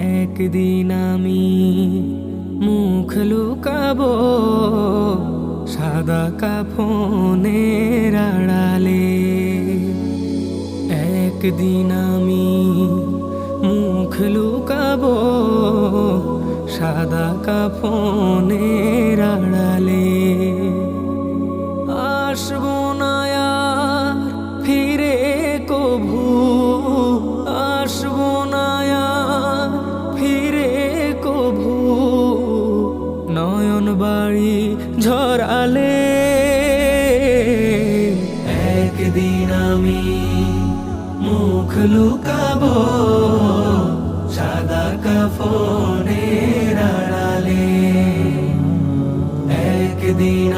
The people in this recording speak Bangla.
একদিন আমি মুখ লুকাবো সাদা কাফনের আড়ালে। একদিন আমি মুখ লুকাবো সাদা কাফনের আড়ালে। আসবো না আর ফিরে কভু, আসবো না আর ফিরে কভু, নয়ন বাড়ি ঝরালে। একদিন আমি মুখ লুকাবো সাদা কাফনের আড়ালে। একদিন